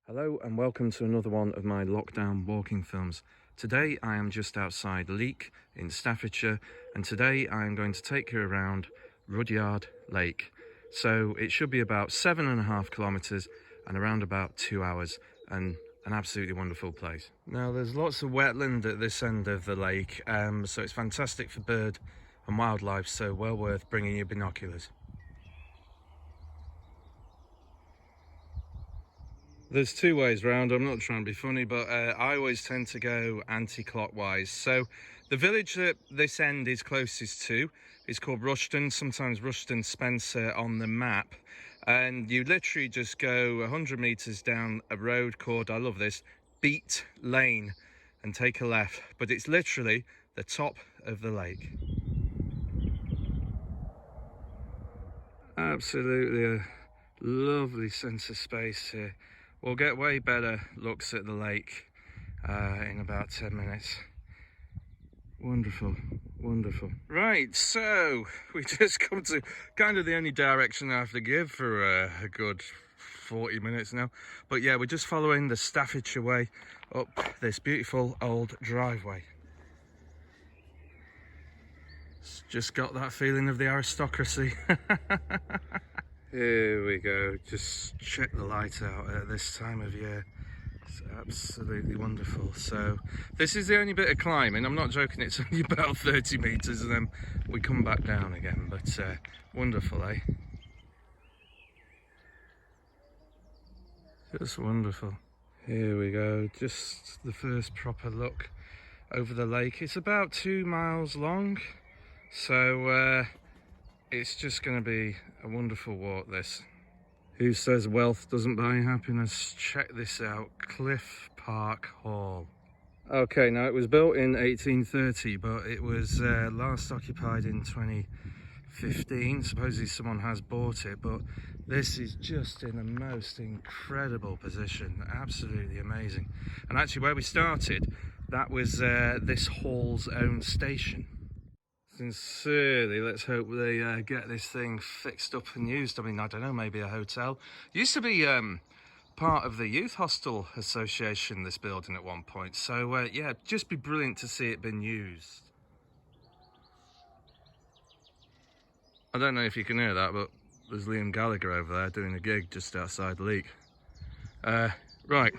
Hello and welcome to another one of my lockdown walking films. Today I am just outside Leek in Staffordshire, and today I am going to take you around Rudyard Lake. So it should be about 7.5 kilometres and around about 2 hours, and an absolutely wonderful place. Now there's lots of wetland at this end of the lake, so it's fantastic for bird and wildlife, so well worth bringing your binoculars. There's two ways round. I'm not trying to be funny, but I always tend to go anti-clockwise. So the village that this end is closest to is called Rushton, sometimes Rushton Spencer on the map. And you literally just go 100 metres down a road called, I love this, Beat Lane, and take a left. But it's literally the top of the lake. Absolutely a lovely sense of space here. We'll get way better looks at the lake in about 10 minutes. Wonderful, wonderful. Right, so we just come to kind of the only direction I have to give for a good 40 minutes now. But yeah, we're just following the Staffordshire Way up this beautiful old driveway. It's just got that feeling of the aristocracy. Here we go, just check the light out at this time of year. It's absolutely wonderful. So this is the only bit of climbing. I'm not joking, it's only about 30 metres and then we come back down again, but wonderful, eh? Just wonderful. Here we go, just the first proper look over the lake. It's about 2 miles long, so it's just going to be a wonderful walk, this. Who says wealth doesn't buy happiness? Check this out, Cliff Park Hall. Okay, now it was built in 1830, but it was last occupied in 2015. Supposedly someone has bought it, but this is just in the most incredible position. Absolutely amazing. And actually where we started, that was this hall's own station. Sincerely, let's hope they get this thing fixed up and used. I mean, I don't know, maybe a hotel. Used to be part of the Youth Hostel Association, this building at one point. So yeah, just be brilliant to see it been used. I don't know if you can hear that, but there's Liam Gallagher over there doing a gig just outside Leek. Right.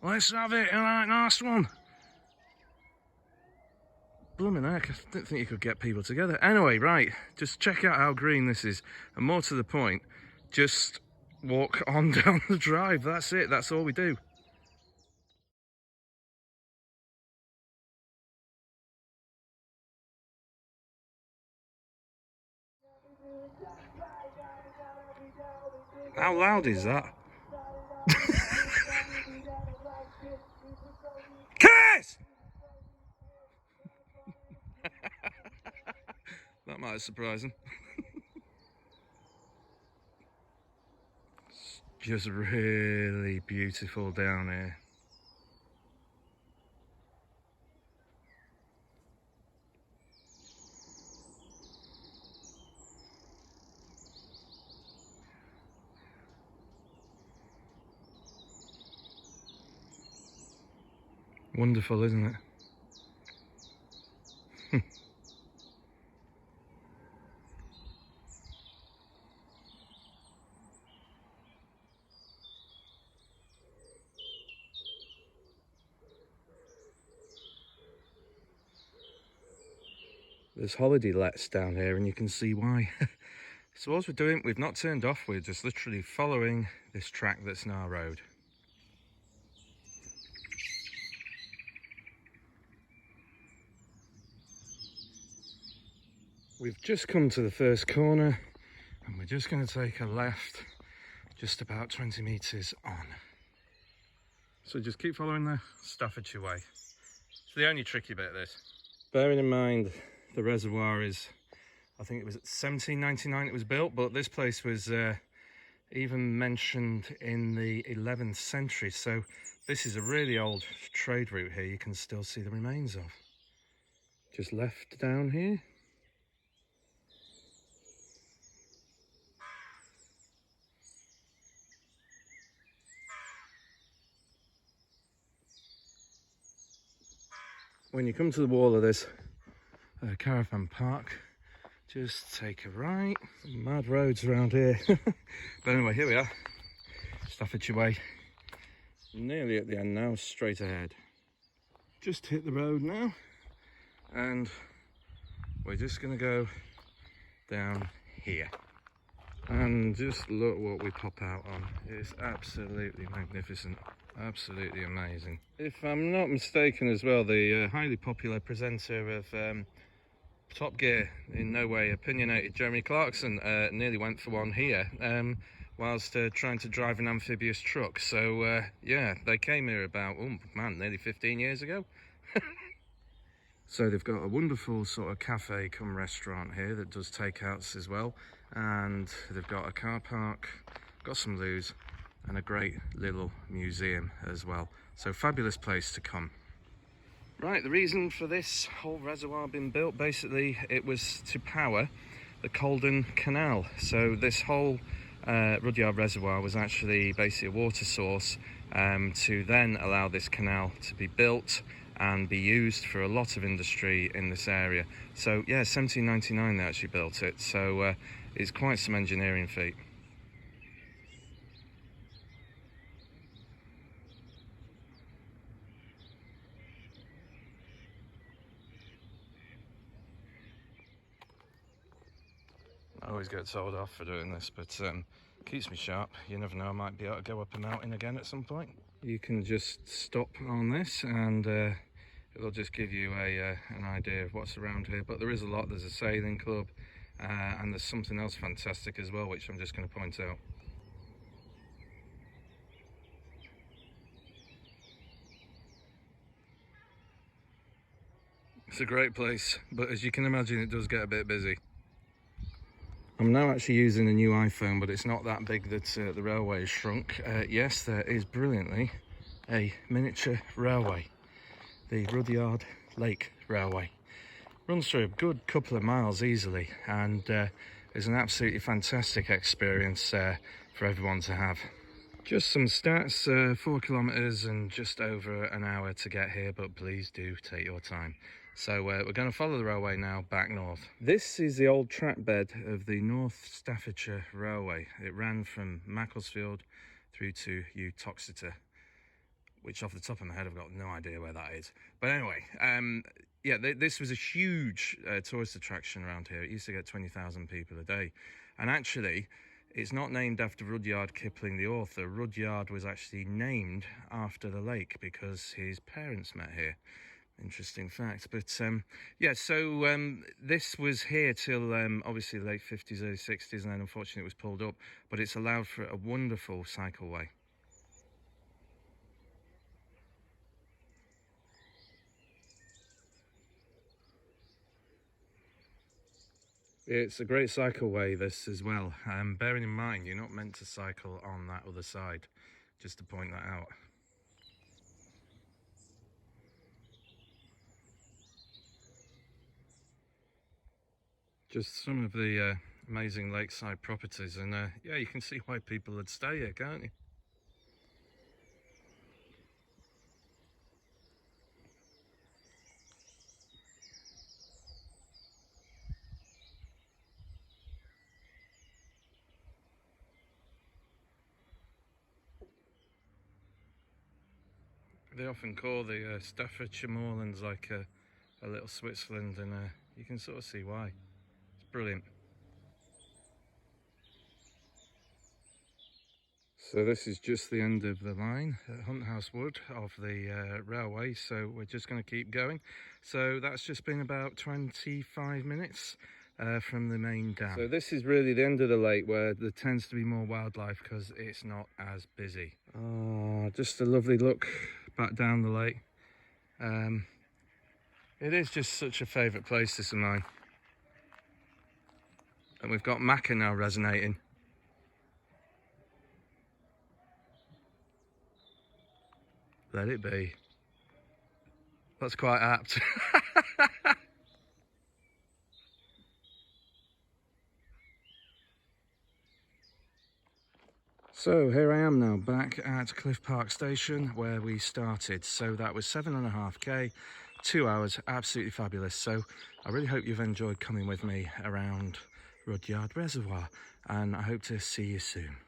Let's have it, alright, nice one. Blooming heck, I didn't think you could get people together. Anyway, right, just check out how green this is. And more to the point, just walk on down the drive. That's it, that's all we do. How loud is that? Kiss! That might surprise him. It's just really beautiful down here. Wonderful, isn't it? There's holiday lets down here and you can see why. So what we're doing, we've not turned off, we're just literally following this track that's in our road. We've just come to the first corner and we're just going to take a left just about 20 metres on. So just keep following the Staffordshire Way. It's the only tricky bit, this. Bearing in mind the reservoir is, I think it was 1799 it was built, but this place was even mentioned in the 11th century. So this is a really old trade route here, you can still see the remains of. Just left down here. when you come to the wall of this caravan park, just take a right. Mad roads around here. But anyway, here we are, Staffordshire Way. Nearly at the end now, straight ahead. Just hit the road now, and we're just gonna go down here. And just look what we pop out on. It's absolutely magnificent, absolutely amazing. If I'm not mistaken as well, the highly popular presenter of Top Gear, in no way opinionated, Jeremy Clarkson, nearly went for one here whilst trying to drive an amphibious truck. So yeah, they came here about, oh man, nearly 15 years ago. So they've got a wonderful sort of cafe cum restaurant here that does takeouts as well, and they've got a car park, got some loos, and a great little museum as well. So fabulous place to come. Right, the reason for this whole reservoir being built, basically it was to power the Colden Canal. So this whole Rudyard Reservoir was actually basically a water source to then allow this canal to be built and be used for a lot of industry in this area. So yeah, 1799 they actually built it, so it's quite some engineering feat. I always get told off for doing this, but keeps me sharp. You never know, I might be able to go up a mountain again at some point. You can just stop on this and it'll just give you an idea of what's around here. But there is a lot. There's a sailing club and there's something else fantastic as well, which I'm just going to point out. It's a great place, but as you can imagine, it does get a bit busy. I'm now actually using a new iPhone, but it's not that big that the railway is shrunk. Yes, there is brilliantly a miniature railway, the Rudyard Lake Railway. Runs through a good couple of miles easily, and is an absolutely fantastic experience for everyone to have. Just some stats, 4 kilometres and just over an hour to get here, but please do take your time. So we're going to follow the railway now back north. This is the old track bed of the North Staffordshire Railway. It ran from Macclesfield through to Uttoxeter, which off the top of my head I've got no idea where that is. But anyway, yeah, this was a huge tourist attraction around here. It used to get 20,000 people a day. And actually, it's not named after Rudyard Kipling, the author. Rudyard was actually named after the lake because his parents met here. Interesting fact. But yeah, so this was here till obviously the late 50s, early 60s, and then unfortunately it was pulled up. But it's allowed for a wonderful cycleway. It's a great cycleway, this as well. Bearing in mind, you're not meant to cycle on that other side, just to point that out. Just some of the amazing lakeside properties, and yeah, you can see why people would stay here, can't you? They often call the Staffordshire moorlands like a little Switzerland, and you can sort of see why. It's brilliant. So this is just the end of the line at Hunt House Wood of the railway, so we're just going to keep going. So that's just been about 25 minutes from the main dam. So this is really the end of the lake where there tends to be more wildlife because it's not as busy. Oh, just a lovely look back down the lake. It is just such a favourite place, this of mine. And we've got Macca now resonating. Let it be. That's quite apt. So here I am now back at Cliff Park Station where we started. So that was 7.5k 2 hours, absolutely fabulous. So I really hope you've enjoyed coming with me around Rudyard Reservoir, and I hope to see you soon.